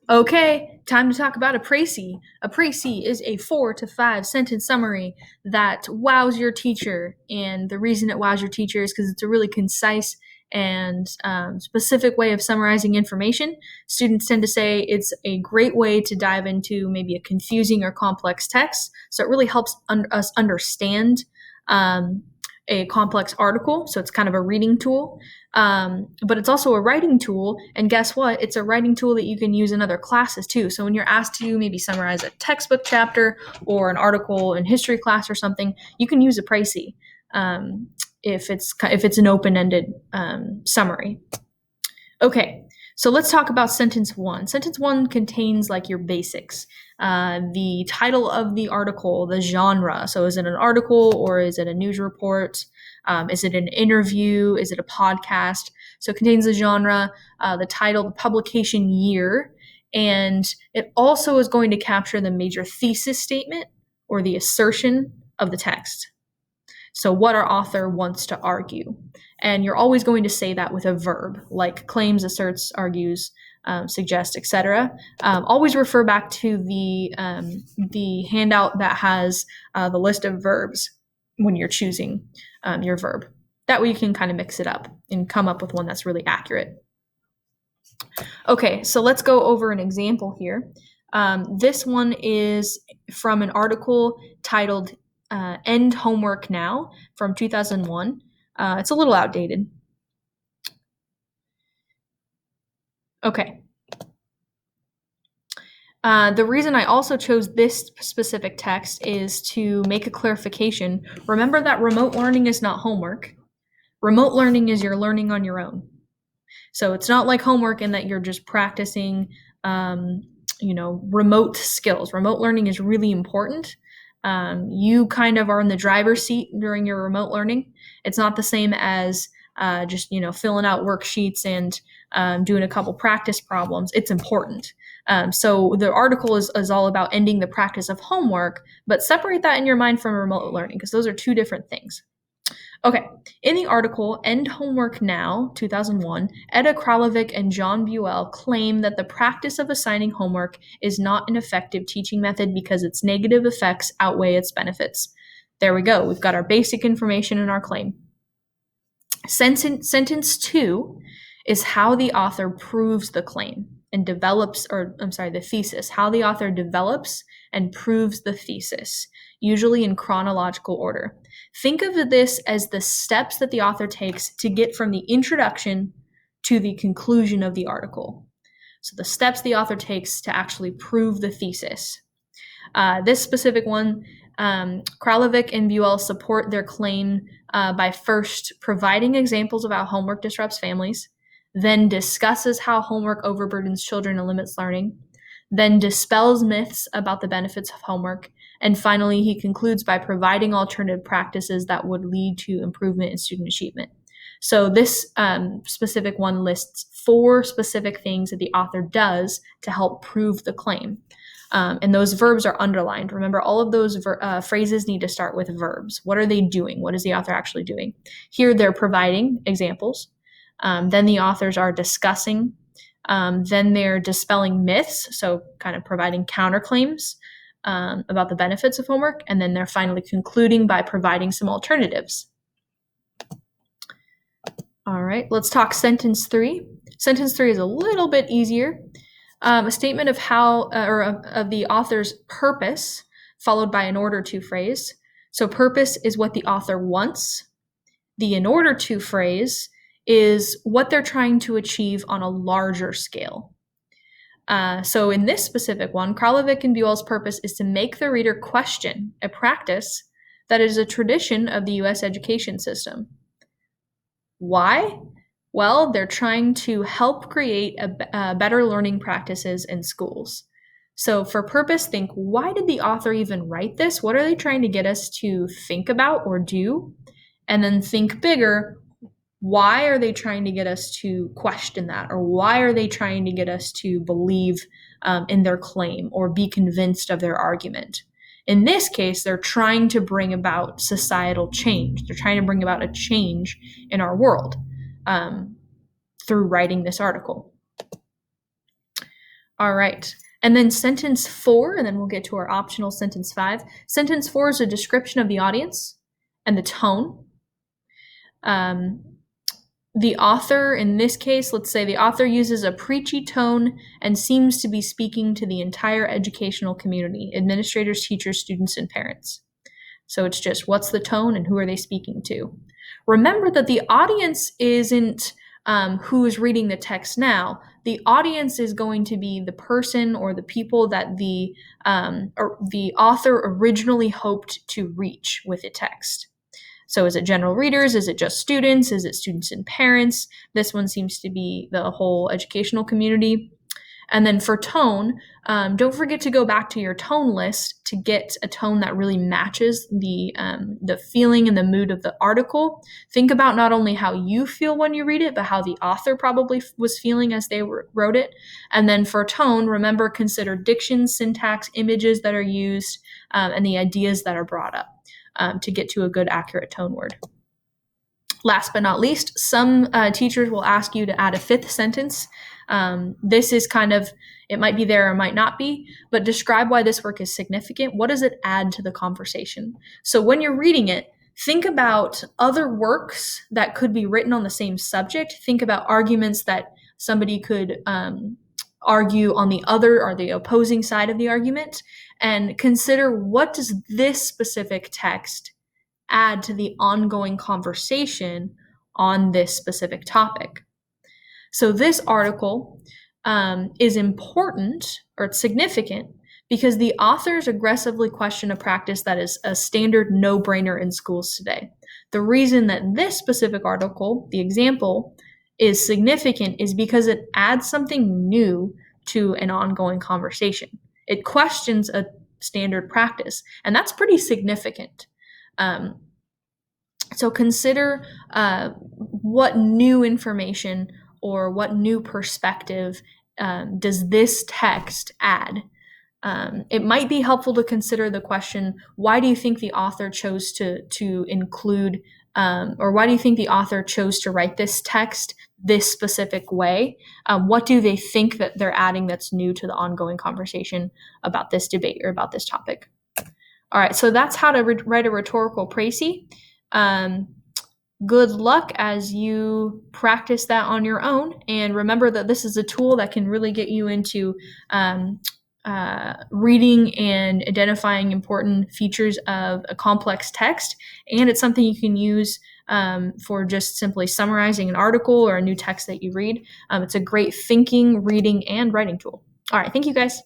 Okay, time to talk about a précis. A précis is a 4 to 5 sentence summary that wows your teacher. And the reason it wows your teacher is because it's a really concise and specific way of summarizing information. Students tend to say it's a great way to dive into maybe a confusing or complex text. So it really helps us understand a complex article. So it's kind of a reading tool. But it's also a writing tool. And guess what? It's a writing tool that you can use in other classes too. So when you're asked to maybe summarize a textbook chapter or an article in history class or something, you can use a précis if it's an open-ended summary. Okay, so let's talk about sentence one. Sentence one contains like your basics. The title of the article, the genre. So is it an article or is it a news report? Is it an interview? Is it a podcast? So it contains the genre, the title, the publication year, and it also is going to capture the major thesis statement or the assertion of the text. So what our author wants to argue. And you're always going to say that with a verb, like claims, asserts, argues, suggest, etc. Always refer back to the handout that has the list of verbs when you're choosing your verb. That way you can kind of mix it up and come up with one that's really accurate. Okay, so let's go over an example here. This one is from an article titled End Homework Now from 2001. It's a little outdated. Okay. The reason I also chose this specific text is to make a clarification. Remember that remote learning is not homework. Remote learning is you're learning on your own. So it's not like homework in that you're just practicing, remote skills. Remote learning is really important. You kind of are in the driver's seat during your remote learning. It's not the same as just filling out worksheets and doing a couple practice problems. It's important. So the article is all about ending the practice of homework, but separate that in your mind from remote learning because those are two different things. Okay, in the article, End Homework Now, 2001, Eda Kralovic and John Buell claim that the practice of assigning homework is not an effective teaching method because its negative effects outweigh its benefits. There we go. We've got our basic information in our claim. Sentence 2 is how the author proves the claim and the thesis, how the author develops and proves the thesis, usually in chronological order. Think of this as the steps that the author takes to get from the introduction to the conclusion of the article. So the steps the author takes to actually prove the thesis. This specific one, Kralovic and Buell support their claim by first providing examples of how homework disrupts families, then discusses how homework overburdens children and limits learning, then dispels myths about the benefits of homework, and finally, he concludes by providing alternative practices that would lead to improvement in student achievement. So this specific one lists 4 specific things that the author does to help prove the claim. And those verbs are underlined. Remember, all of those phrases need to start with verbs. What are they doing? What is the author actually doing? Here, they're providing examples. Then the authors are discussing. Then they're dispelling myths, so kind of providing counterclaims about the benefits of homework. And then they're finally concluding by providing some alternatives. All right, let's talk sentence 3. Sentence 3 is a little bit easier. A statement of of the author's purpose, followed by an order to phrase. So purpose is what the author wants. The in order to phrase is what they're trying to achieve on a larger scale. So in this specific one, Kralovic and Buell's purpose is to make the reader question a practice that is a tradition of the U.S. education system. Why? Well, they're trying to help create better learning practices in schools. So for purpose, think, why did the author even write this? What are they trying to get us to think about or do? And then think bigger, why are they trying to get us to question that? Or why are they trying to get us to believe in their claim or be convinced of their argument? In this case, they're trying to bring about societal change. They're trying to bring about a change in our world through writing this article. All right. And then sentence 4, and then we'll get to our optional sentence 5. Sentence 4 is a description of the audience and the tone. The author, in this case, let's say the author uses a preachy tone and seems to be speaking to the entire educational community, administrators, teachers, students, and parents. So it's just what's the tone and who are they speaking to? Remember that the audience isn't who is reading the text now. The audience is going to be the person or the people that the author originally hoped to reach with the text. So is it general readers? Is it just students? Is it students and parents? This one seems to be the whole educational community. And then for tone, don't forget to go back to your tone list to get a tone that really matches the feeling and the mood of the article. Think about not only how you feel when you read it, but how the author probably was feeling as they wrote it. And then for tone, remember, consider diction, syntax, images that are used, and the ideas that are brought up to get to a good, accurate tone word. Last but not least, some teachers will ask you to add a 5th sentence. This is kind of, it might be there or might not be, but describe why this work is significant. What does it add to the conversation? So when you're reading it, think about other works that could be written on the same subject. Think about arguments that somebody could argue on the other or the opposing side of the argument, and consider what does this specific text add to the ongoing conversation on this specific topic. So this article is important, or it's significant, because the authors aggressively question a practice that is a standard no-brainer in schools today. The reason that this specific article, the example, is significant is because it adds something new to an ongoing conversation. It questions a standard practice, and that's pretty significant. So consider what new information or what new perspective does this text add? It might be helpful to consider the question, why do you think the author chose to include, or why do you think the author chose to write this text this specific way? What do they think that they're adding that's new to the ongoing conversation about this debate or about this topic? All right, so that's how to write a rhetorical précis. Good luck as you practice that on your own, and remember that this is a tool that can really get you into reading and identifying important features of a complex text, and it's something you can use for just simply summarizing an article or a new text that you read. It's a great thinking, reading, and writing tool. All right, thank you guys.